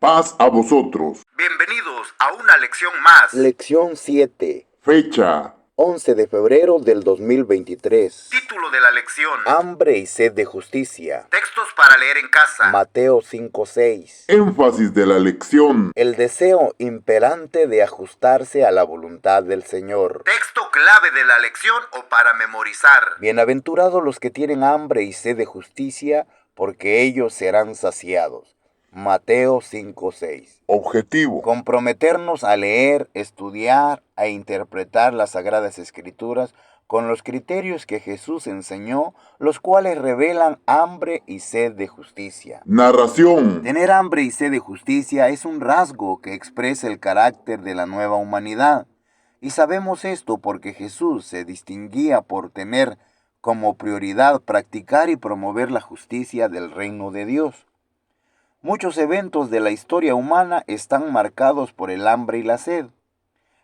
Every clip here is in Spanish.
Paz a vosotros. Bienvenidos a una lección más. Lección 7. Fecha. 11 de febrero del 2023. Título de la lección. Hambre y sed de justicia. Textos para leer en casa. Mateo 5:6. Énfasis de la lección. El deseo imperante de ajustarse a la voluntad del Señor. Texto clave de la lección o para memorizar. Bienaventurados los que tienen hambre y sed de justicia, porque ellos serán saciados. Mateo 5:6. Objetivo. Comprometernos a leer, estudiar e interpretar las Sagradas Escrituras con los criterios que Jesús enseñó, los cuales revelan hambre y sed de justicia. Narración. Tener hambre y sed de justicia es un rasgo que expresa el carácter de la nueva humanidad. Y sabemos esto porque Jesús se distinguía por tener como prioridad practicar y promover la justicia del reino de Dios. Muchos eventos de la historia humana están marcados por el hambre y la sed.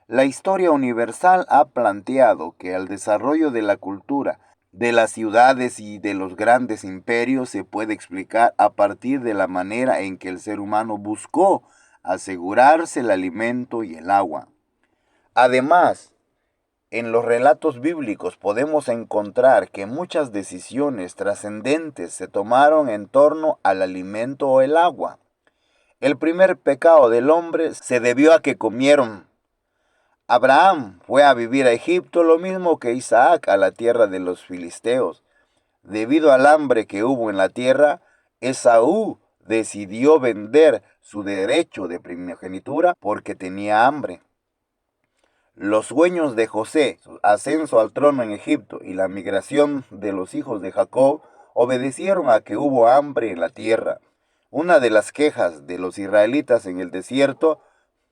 La historia universal ha planteado que el desarrollo de la cultura, de las ciudades y de los grandes imperios se puede explicar a partir de la manera en que el ser humano buscó asegurarse el alimento y el agua. Además, en los relatos bíblicos podemos encontrar que muchas decisiones trascendentes se tomaron en torno al alimento o el agua. El primer pecado del hombre se debió a que comieron. Abraham fue a vivir a Egipto, lo mismo que Isaac a la tierra de los filisteos. Debido al hambre que hubo en la tierra, Esaú decidió vender su derecho de primogenitura porque tenía hambre. Los sueños de José, su ascenso al trono en Egipto y la migración de los hijos de Jacob obedecieron a que hubo hambre en la tierra. Una de las quejas de los israelitas en el desierto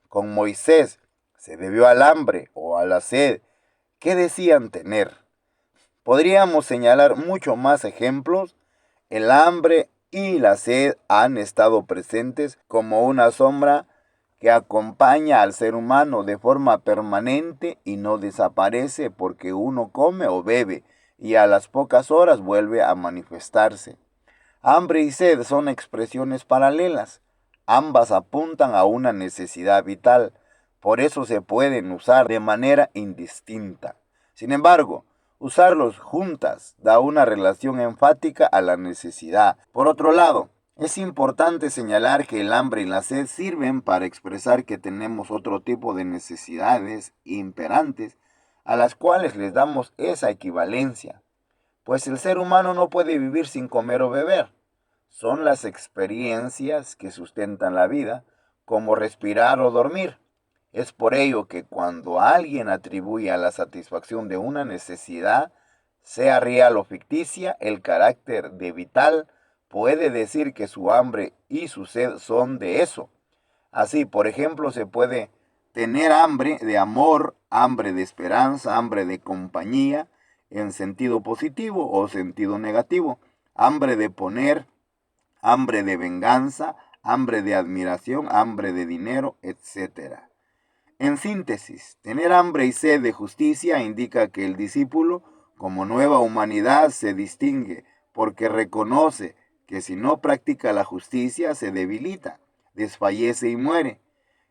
con Moisés se debió al hambre o a la sed que decían tener. Podríamos señalar mucho más ejemplos. El hambre y la sed han estado presentes como una sombra que acompaña al ser humano de forma permanente y no desaparece porque uno come o bebe y a las pocas horas vuelve a manifestarse. Hambre y sed son expresiones paralelas. Ambas apuntan a una necesidad vital, por eso se pueden usar de manera indistinta. Sin embargo, usarlos juntas da una relación enfática a la necesidad. Por otro lado, es importante señalar que el hambre y la sed sirven para expresar que tenemos otro tipo de necesidades imperantes a las cuales les damos esa equivalencia, pues el ser humano no puede vivir sin comer o beber. Son las experiencias que sustentan la vida, como respirar o dormir. Es por ello que cuando alguien atribuye a la satisfacción de una necesidad, sea real o ficticia, el carácter de vital, puede decir que su hambre y su sed son de eso. Así, por ejemplo, se puede tener hambre de amor, hambre de esperanza, hambre de compañía, en sentido positivo o sentido negativo, hambre de poner, hambre de venganza, hambre de admiración, hambre de dinero, etc. En síntesis, tener hambre y sed de justicia indica que el discípulo, como nueva humanidad, se distingue porque reconoce que si no practica la justicia se debilita, desfallece y muere,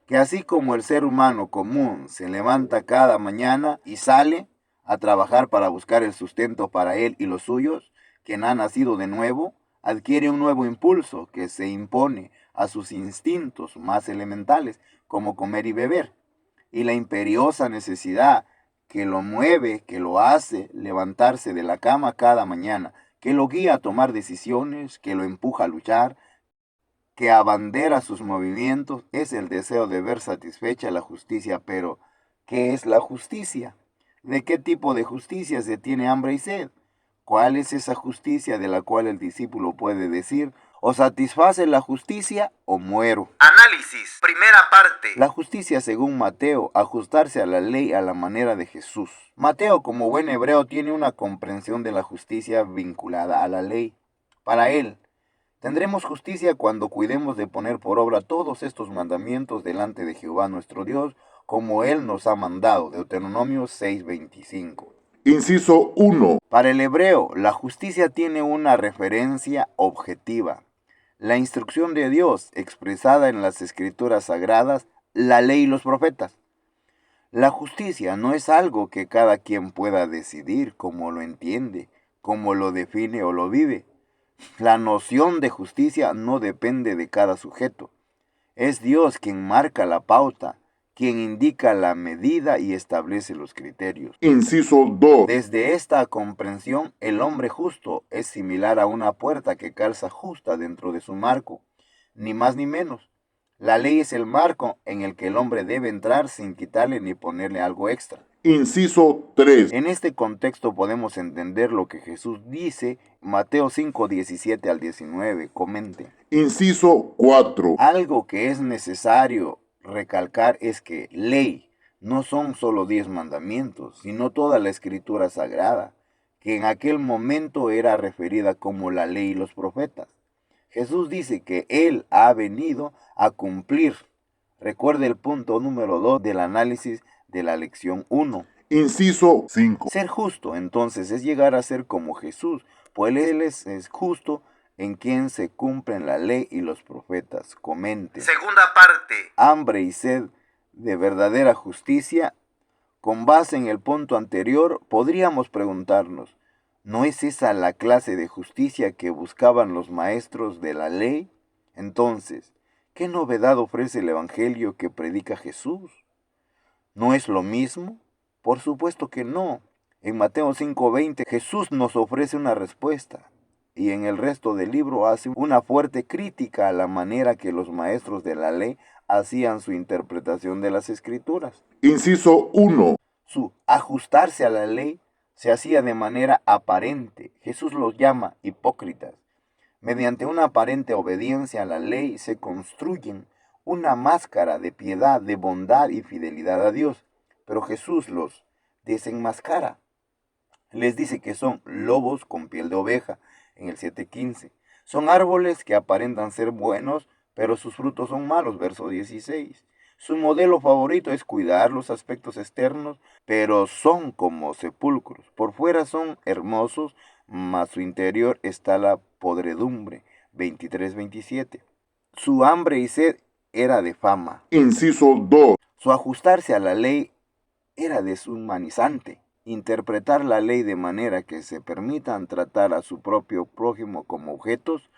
que así como el ser humano común se levanta cada mañana y sale a trabajar para buscar el sustento para él y los suyos, quien ha nacido de nuevo, adquiere un nuevo impulso que se impone a sus instintos más elementales, como comer y beber, y la imperiosa necesidad que lo mueve, que lo hace levantarse de la cama cada mañana, que lo guía a tomar decisiones, que lo empuja a luchar, que abandera sus movimientos, es el deseo de ver satisfecha la justicia. Pero, ¿qué es la justicia? ¿De qué tipo de justicia se tiene hambre y sed? ¿Cuál es esa justicia de la cual el discípulo puede decir, o satisface la justicia o muero? Análisis. Primera parte. La justicia, según Mateo, ajustarse a la ley a la manera de Jesús. Mateo, como buen hebreo, tiene una comprensión de la justicia vinculada a la ley. Para él, tendremos justicia cuando cuidemos de poner por obra todos estos mandamientos delante de Jehová nuestro Dios, como Él nos ha mandado. Deuteronomio 6:25. Inciso 1. Para el hebreo, la justicia tiene una referencia objetiva. la instrucción de Dios expresada en las escrituras sagradas, la ley y los profetas. La justicia no es algo que cada quien pueda decidir cómo lo entiende, cómo lo define o lo vive. La noción de justicia no depende de cada sujeto. Es Dios quien marca la pauta, quien indica la medida y establece los criterios. Inciso 2. Desde esta comprensión, el hombre justo es similar a una puerta que calza justa dentro de su marco, ni más ni menos. La ley es el marco en el que el hombre debe entrar sin quitarle ni ponerle algo extra. Inciso 3. En este contexto podemos entender lo que Jesús dice, Mateo 5, 17 al 19, comente. Inciso 4. Algo que es necesario recalcar es que ley no son solo 10 mandamientos, sino toda la escritura sagrada, que en aquel momento era referida como la ley y los profetas. Jesús dice que Él ha venido a cumplir. Recuerde el punto número 2 del análisis de la lección 1. Inciso 5. Ser justo, entonces, es llegar a ser como Jesús, pues Él es justo en quien se cumplen la ley y los profetas. Comente. Segunda parte. Hambre y sed de verdadera justicia. Con base en el punto anterior, podríamos preguntarnos, ¿no es esa la clase de justicia que buscaban los maestros de la ley? Entonces, ¿qué novedad ofrece el Evangelio que predica Jesús? ¿No es lo mismo? Por supuesto que no. En Mateo 5:20 Jesús nos ofrece una respuesta y en el resto del libro hace una fuerte crítica a la manera que los maestros de la ley hacían su interpretación de las Escrituras. Inciso 1. Su ajustarse a la ley se hacía de manera aparente. Jesús los llama hipócritas. Mediante una aparente obediencia a la ley se construyen una máscara de piedad, de bondad y fidelidad a Dios. Pero Jesús los desenmascara. Les dice que son lobos con piel de oveja, en el 7:15. Son árboles que aparentan ser buenos, pero sus frutos son malos, verso 16. Su modelo favorito es cuidar los aspectos externos, pero son como sepulcros. Por fuera son hermosos, mas su interior está la podredumbre, 23-27. Su hambre y sed era de fama. Inciso 2. Su ajustarse a la ley era deshumanizante. Interpretar la ley de manera que se permitan tratar a su propio prójimo como objetos,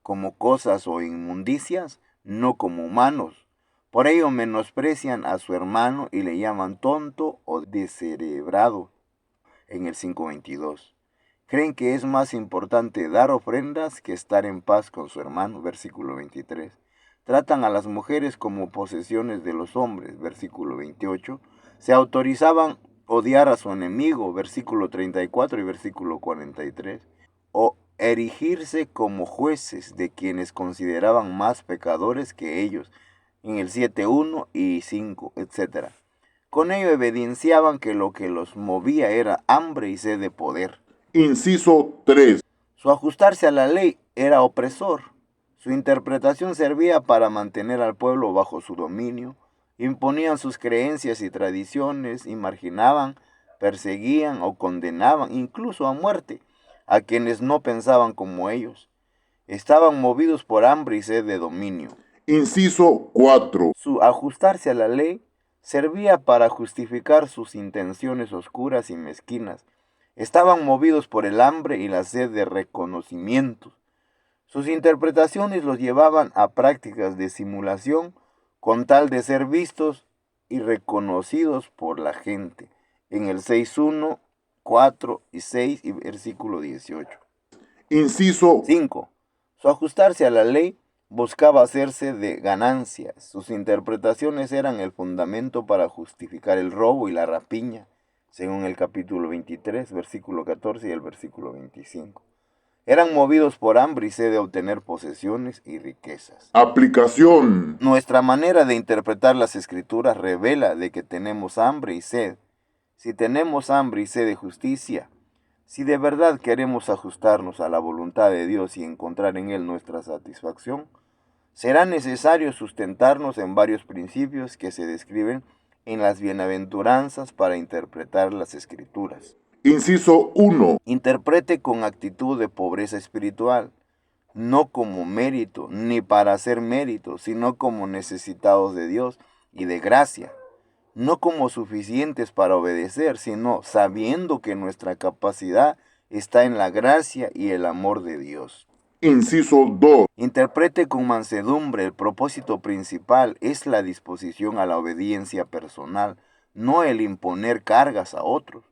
como cosas o inmundicias, no como humanos. Por ello menosprecian a su hermano y le llaman tonto o descerebrado, en el 5:22. Creen que es más importante dar ofrendas que estar en paz con su hermano, versículo 23. Tratan a las mujeres como posesiones de los hombres, versículo 28. Se autorizaban odiar a su enemigo, versículo 34 y versículo 43. O erigirse como jueces de quienes consideraban más pecadores que ellos, en el 7:1 y 5, etc. Con ello evidenciaban que lo que los movía era hambre y sed de poder. Inciso 3. Su ajustarse a la ley era opresor. Su interpretación servía para mantener al pueblo bajo su dominio. Imponían sus creencias y tradiciones y marginaban, perseguían o condenaban, incluso a muerte, a quienes no pensaban como ellos. Estaban movidos por hambre y sed de dominio. Inciso 4. Su ajustarse a la ley servía para justificar sus intenciones oscuras y mezquinas. Estaban movidos por el hambre y la sed de reconocimiento. Sus interpretaciones los llevaban a prácticas de simulación con tal de ser vistos y reconocidos por la gente. En el 6:1, 4 y 6 y versículo 18. Inciso 5. Su ajustarse a la ley buscaba hacerse de ganancias. Sus interpretaciones eran el fundamento para justificar el robo y la rapiña, según el capítulo 23, versículo 14 y el versículo 25. Eran movidos por hambre y sed de obtener posesiones y riquezas. Aplicación. Nuestra manera de interpretar las Escrituras revela de que tenemos hambre y sed. Si tenemos hambre y sed de justicia, si de verdad queremos ajustarnos a la voluntad de Dios y encontrar en Él nuestra satisfacción, será necesario sustentarnos en varios principios que se describen en las bienaventuranzas para interpretar las Escrituras. Inciso 1. Interprete con actitud de pobreza espiritual. no como mérito, ni para hacer mérito, sino como necesitados de Dios y de gracia, no como suficientes para obedecer, sino sabiendo que nuestra capacidad está en la gracia y el amor de Dios. Inciso 2. Interprete con mansedumbre. El propósito principal es la disposición a la obediencia personal, no el imponer cargas a otros.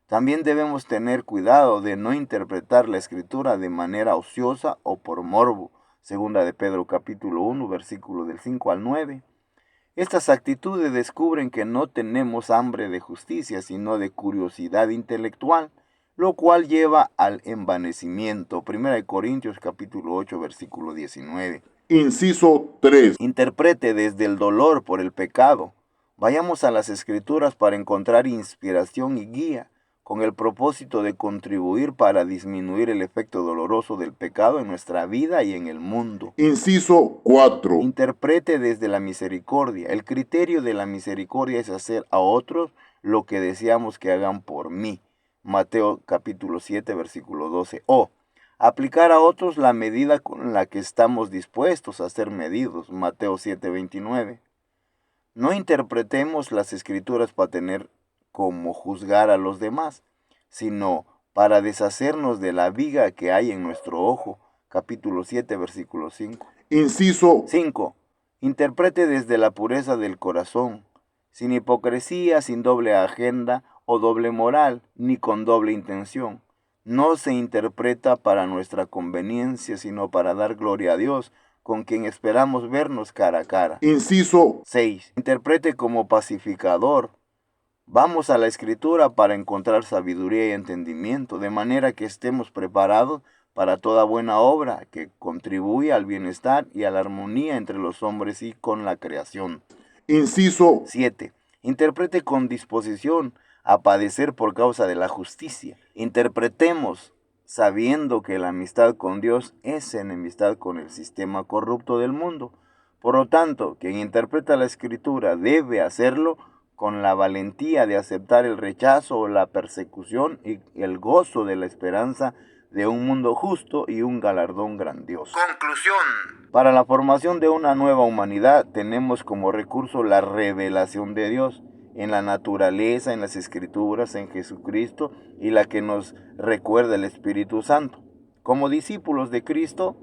También debemos tener cuidado de no interpretar la Escritura de manera ociosa o por morbo. Segunda de Pedro capítulo 1, versículo del 5 al 9. Estas actitudes descubren que no tenemos hambre de justicia, sino de curiosidad intelectual, lo cual lleva al envanecimiento. 1 Corintios capítulo 8, versículo 19. Inciso 3. Interprete desde el dolor por el pecado. Vayamos a las Escrituras para encontrar inspiración y guía, con el propósito de contribuir para disminuir el efecto doloroso del pecado en nuestra vida y en el mundo. Inciso 4. Interprete desde la misericordia. El criterio de la misericordia es hacer a otros lo que deseamos que hagan por mí. Mateo capítulo 7, versículo 12. O aplicar a otros la medida con la que estamos dispuestos a ser medidos. Mateo 7, 29. No interpretemos las Escrituras para tener como juzgar a los demás, sino para deshacernos de la viga que hay en nuestro ojo. Capítulo 7, versículo 5. Inciso 5. Interprete desde la pureza del corazón, sin hipocresía, sin doble agenda o doble moral, ni con doble intención. No se interpreta para nuestra conveniencia, sino para dar gloria a Dios, con quien esperamos vernos cara a cara. Inciso 6. Interprete como pacificador. Vamos a la Escritura para encontrar sabiduría y entendimiento, de manera que estemos preparados para toda buena obra que contribuye al bienestar y a la armonía entre los hombres y con la creación. Inciso 7. Interprete con disposición a padecer por causa de la justicia. Interpretemos sabiendo que la amistad con Dios es enemistad con el sistema corrupto del mundo. Por lo tanto, quien interpreta la Escritura debe hacerlo con la valentía de aceptar el rechazo o la persecución y el gozo de la esperanza de un mundo justo y un galardón grandioso. Conclusión. Para la formación de una nueva humanidad tenemos como recurso la revelación de Dios en la naturaleza, en las Escrituras, en Jesucristo y la que nos recuerda el Espíritu Santo. Como discípulos de Cristo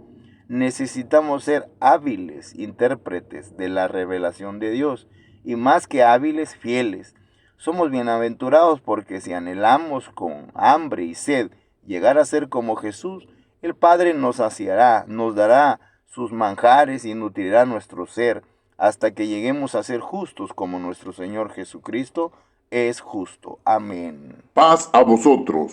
necesitamos ser hábiles intérpretes de la revelación de Dios y más que hábiles, fieles. Somos bienaventurados porque si anhelamos con hambre y sed llegar a ser como Jesús, el Padre nos saciará, nos dará sus manjares y nutrirá nuestro ser, hasta que lleguemos a ser justos como nuestro Señor Jesucristo es justo. Amén. paz a vosotros.